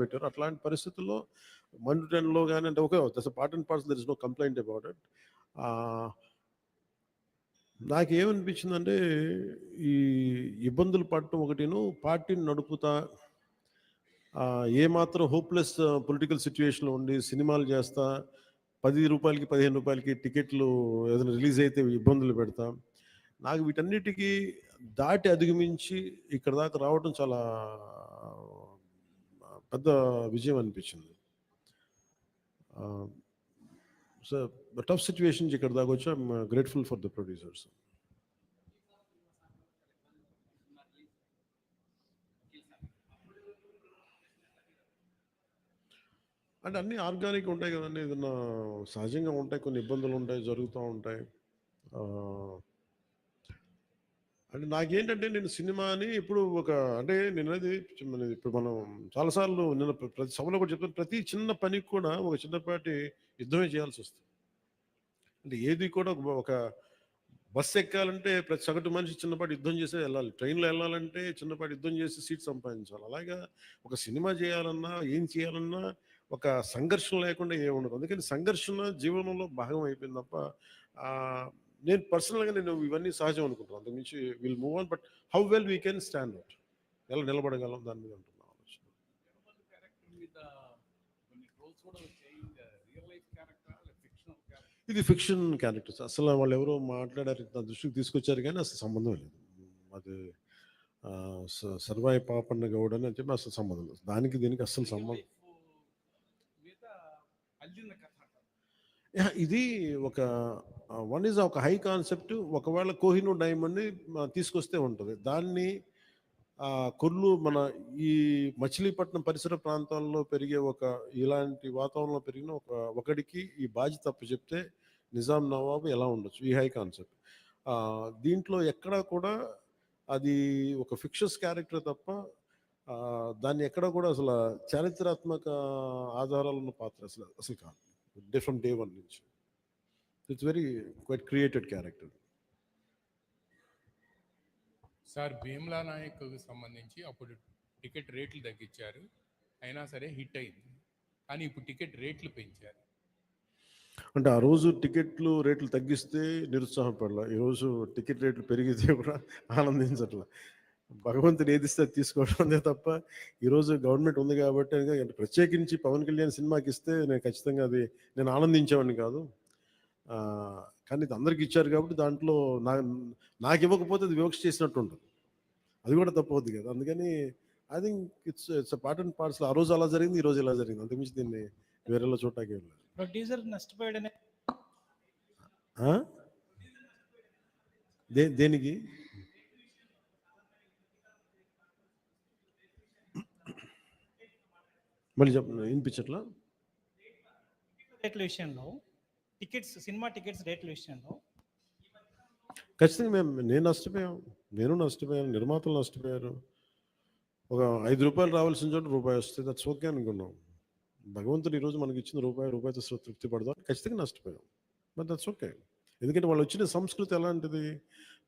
పెట్టారు. అట్లాంటి పరిస్థితుల్లో మండుటెన్లో కానీ అంటే okay that's part and parcel, there is no complaint about it. నాకేమనిపించిందంటే ఈ ఇబ్బందులు పడటం ఒకటిను, పార్టీని నడుపుతా ఏమాత్రం హోప్లెస్ పొలిటికల్ సిచ్యువేషన్లో ఉండి సినిమాలు చేస్తా 10 రూపాయలకి 15 రూపాయలకి టికెట్లు ఏదైనా రిలీజ్ అయితే ఇబ్బందులు పెడతా, నాకు వీటన్నిటికీ దాటి అధిగమించి ఇక్కడ దాకా రావడం చాలా పెద్ద విజయం అనిపించింది. సో టఫ్ సిచ్యువేషన్స్ ఇక్కడ దాకా వచ్చి I'm grateful for the producers. అంటే అన్నీ ఆర్గానిక్ ఉంటాయి కదండి, ఏదన్నా సహజంగా ఉంటాయి, కొన్ని ఇబ్బందులు ఉంటాయి, జరుగుతూ ఉంటాయి. అంటే నాకేంటంటే నేను సినిమాని ఇప్పుడు అంటే నేను అనేది ఇప్పుడు మనం చాలాసార్లు నేను ప్రతి సభలో కూడా చెప్తాను, ప్రతి చిన్న పనికి కూడా ఒక చిన్నపాటి యుద్ధమే చేయాల్సి వస్తుంది. అంటే ఏది కూడా ఒక బస్సు ఎక్కాలంటే ప్రతి సగటు మనిషి చిన్నపాటి యుద్ధం చేసే వెళ్ళాలి, ట్రైన్లో వెళ్ళాలంటే చిన్నపాటి యుద్ధం చేసి సీట్ సంపాదించాలి. అలాగా ఒక సినిమా చేయాలన్నా ఏం చేయాలన్నా ఒక సంఘర్షణ లేకుండా ఏముండదు. అందుకని సంఘర్షణ జీవనంలో భాగం అయిపోయింది తప్ప నేను పర్సనల్గా నేను ఇవన్నీ సహజం అనుకుంటున్నాను. అంతకుమించి will move on, but how well we can stand out, ఎలా నిలబడగలం దాని మీద అంటున్నాను ఆలోచన. ఇది ఫిక్షన్ క్యారెక్టర్స్, అసలు వాళ్ళు ఎవరో మాట్లాడారు, నా దృష్టికి తీసుకొచ్చారు కానీ అసలు సంబంధం లేదు. అది సర్వాయి పాపన్న గౌడ్ అని చెప్పి అసలు సంబంధం లేదు, దానికి దీనికి అస్సలు సంబంధం. ఇది వన్ ఈజ్ ఒక హై కాన్సెప్ట్. ఒకవేళ కోహినూర్ డైమండ్ని తీసుకొస్తే ఉంటుంది, దాన్ని కొర్లు మన ఈ మచిలీపట్నం పరిసర ప్రాంతాల్లో పెరిగే ఇలాంటి వాతావరణంలో పెరిగిన ఒకడికి ఈ బాధ్యత తప్పు చెప్తే నిజాం నవాబు ఎలా ఉండొచ్చు, ఈ హై కాన్సెప్ట్. దీంట్లో ఎక్కడా కూడా అది ఒక ఫిక్షస్ క్యారెక్టర్ తప్ప దాన్ని ఎక్కడ కూడా అసలు చారిత్రాత్మక ఆధారాలు ఉన్న పాత్ర అసలు కాదు, ఫ్రమ్ డే వన్ నుంచి. It's very quite created character. Sir Bheemla నాయక్కు సంబంధించి అప్పుడు టికెట్ రేట్లు తగ్గించారు, అయినా సరే హిట్ అయింది. కానీ ఇప్పుడు టికెట్ రేట్లు పెంచారు. అంటే ఆ రోజు టికెట్లు రేట్లు తగ్గిస్తే నిరుత్సాహపడలా, ఈరోజు టికెట్ రేట్లు పెరిగితే కూడా ఆనందించట్లా. భగవంతుని ఏదిస్తే తీసుకోవడం తప్ప ఈరోజు గవర్నమెంట్ ఉంది కాబట్టి ప్రత్యేకించి పవన్ కళ్యాణ్ సినిమాకి ఇస్తే నేను ఖచ్చితంగా నేను ఆనందించేవాడిని కాదు. కానీ ఇది అందరికి ఇచ్చారు కాబట్టి దాంట్లో నాకు ఇవ్వకపోతే అది వివక్ష చేసినట్టు ఉంటుంది, అది కూడా తప్పవుద్ది కదా. అందుకని I think it's part and parcel. ఆ రోజు అలా జరిగింది, ఈ రోజు ఇలా జరిగింది, అంతకుమించి దీన్ని వేరేలా చూడటానికి వెళ్ళలేదు. ప్రొడ్యూసర్ నష్టపోయాడనే దేనికి మళ్ళీ వినిపించట్లా? రేట్ల విషయంలో సినిమా టికెట్స్ రేట్ల విషయంలో ఖచ్చితంగా నేను నష్టపోయాను, నిర్మాతలు నష్టపోయారు. ఒక 5 రూపాయలు రావాల్సిన చోట రూపాయి వస్తే దట్స్ ఓకే అనుకున్నాం. భగవంతుడు ఈరోజు మనకి ఇచ్చిన రూపాయితో తృప్తి పడదాం, ఖచ్చితంగా నష్టపోయాం, బట్ దట్స్ ఓకే. ఎందుకంటే వాళ్ళు వచ్చిన సంస్కృతి ఎలాంటిది,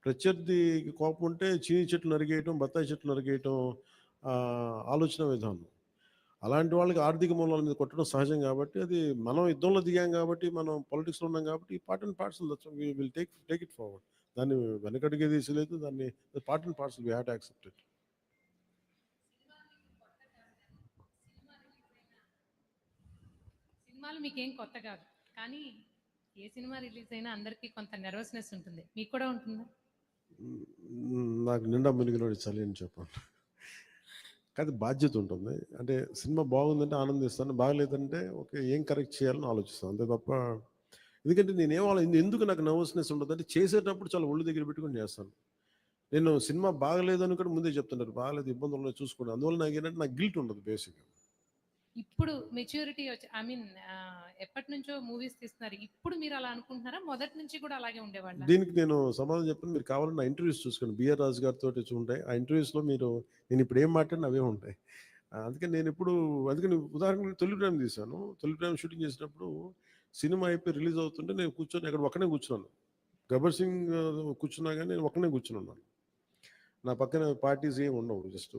ప్రత్యర్థి కోపం ఉంటే చీని చెట్లు నరిగేయటం, బత్తాయి చెట్లు నరిగేయటం ఆలోచన విధానం. అలాంటి వాళ్ళకి ఆర్థిక మూలాల మీద కొట్టడం సహజం కాబట్టి, అది మనం యుద్ధంలో దిగాం కాబట్టి, మనం పాలిటిక్స్లో ఉన్నాం కాబట్టి part and parcel, will take it forward. దాన్ని వెనకడిగే తీసలేదు, దాన్ని part and parcel, we have to accept it. సినిమాలు మీకేం కొత్త కాదు, కానీ ఏ సినిమా రిలీజ్ అయినా అందరికీ కొంత నెర్వస్నెస్ ఉంటుంది, మీకు కూడా ఉంటుందా? నాకు నిండా మునిగినోడి చలి అని చెప్పాను, కానీ బాధ్యత ఉంటుంది. అంటే సినిమా బాగుందంటే ఆనందిస్తాను, బాగలేదంటే ఓకే ఏం కరెక్ట్ చేయాలని ఆలోచిస్తాను, అంతే తప్ప. ఎందుకంటే ఎందుకు నాకు నర్వస్నెస్ ఉండదు అంటే, చేసేటప్పుడు చాలా ఒళ్ళు దగ్గర పెట్టుకుని చేస్తాను. నేను సినిమా బాగలేదని కూడా ముందే చెప్తున్నారు, బాగలేదు, ఇబ్బందులు ఉన్నాయి చూసుకోండి. అందువల్ల నాకు ఏంటంటే నాకు గిల్ట్ ఉండదు బేసిక్గా. ఇప్పుడు మెచ్యూరిటీ వచ్చి ఎప్పటి నుంచో మూవీస్ తీస్తున్నారు, ఇప్పుడు మీరు అలా అనుకుంటున్నారా? మొదటి నుంచి కూడా అలాగే ఉండేవాళ్ళ? దీనికి నేను సమాధానం చెప్పాను, మీరు కావాలన్నా ఇంటర్వ్యూస్ చూసుకోండి, బిఆర్ రాజు గారితో ఉంటాయి. ఆ ఇంటర్వ్యూస్లో నేను ఇప్పుడు ఏం మాట్లాడినా అవే ఉంటాయి. అందుకని ఉదాహరణకు తొలి ప్రేమ తీశాను. తొలి ప్రేమ షూటింగ్ చేసినప్పుడు సినిమా అయిపోయి రిలీజ్ అవుతుంటే నేను కూర్చొని అక్కడ ఒక్కనే కూర్చున్నాను. గబ్బర్ సింగ్ కూర్చున్నా కానీ నేను ఒక్కనే కూర్చుని ఉన్నాను. నా పక్కన పార్టీస్ ఏమి ఉండవు, జస్ట్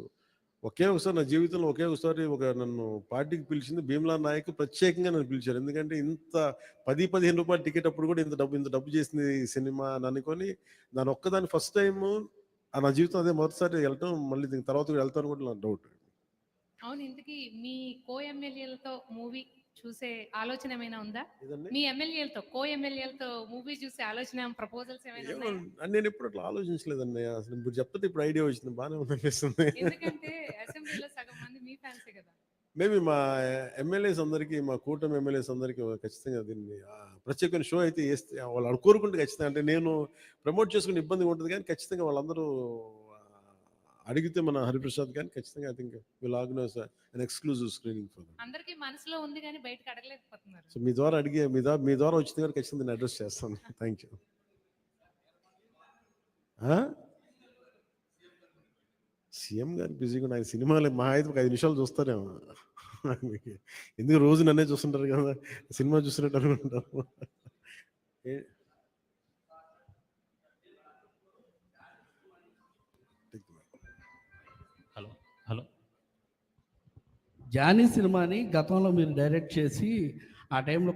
ఒకే ఒకసారి నా జీవితంలో ఒకే ఒకసారి నన్ను పార్టీకి పిలిచింది భీమ్లా నాయక్ ప్రత్యేకంగా నన్ను పిలిచారు. ఎందుకంటే ఇంత 10-15 రూపాయల టికెట్ అప్పుడు కూడా ఇంత డబ్బు చేసింది ఈ సినిమా అని అనుకొని దాని ఒక్కదాన్ని ఫస్ట్ టైము నా జీవితం అదే మొదటిసారి వెళ్ళటం. మళ్ళీ దీని తర్వాత కూడా వెళ్తాను కూడా నాకు డౌట్. అవును, ఇంతకీ మీ కో-ఎమ్మెల్యేలతో మూవీ చూసే ఆలోచన ఏమైనా ఉందా? ఏదండి? మీ ఎమ్మెల్యేలతో కో-ఎమ్మెల్యేలతో మూవీ చూసే ఆలోచన, ప్రపోజల్స్ ఏమైనా ఏమో ఉన్నాయా? నేను ఎప్పుడు అట్లా ఆలోచించలేదన్నయ్య. అసలు ఇప్పుడు చెప్తే ఇప్పుడు ఐడియా వచ్చింది, బాగానే ఉందనిపిస్తుంది. ఎందుకంటే అసెంబ్లీలో సగం మంది మీ ఫ్యాన్సే కదా. మేబీ మా ఎమ్మెల్యేస్ అందరికీ, మా కూటమి ఎమ్మెల్యేస్ అందరికీ ఖచ్చితంగా దీన్ని ప్రత్యేకమైన షో అయితే వేస్తే వాళ్ళు కోరుకుంటే ఖచ్చితంగా, అంటే నేను ప్రమోట్ చేసుకునే ఇబ్బందిగా ఉంటుంది కానీ ఖచ్చితంగా వాళ్ళందరూ ఆ, అడిగితే మన హరిప్రసాద్ కానీ ఖచ్చితంగా I think will organise an exclusive screening for them. అందరికీ మనసులో ఉంది కానీ బయటకు అడగలేకపోతున్నారు. సో మీ ద్వారా అడిగే మీ ద్వారా వచ్చింది కానీ ఖచ్చితంగా నేను అడ్రస్ చేస్తాను. Thank you. సీఎం గారు బిజీగా ఆయన సినిమాలు మా అయితే ఒక 5 నిమిషాలు చూస్తారేమో. ఎందుకు రోజు నన్నే చూస్తుంటారు కదా, సినిమా చూస్తున్నట్టు అనుకుంటారు. హలో, జానీ సినిమాని గతంలో మీరు డైరెక్ట్ చేసి ఆ టైంలో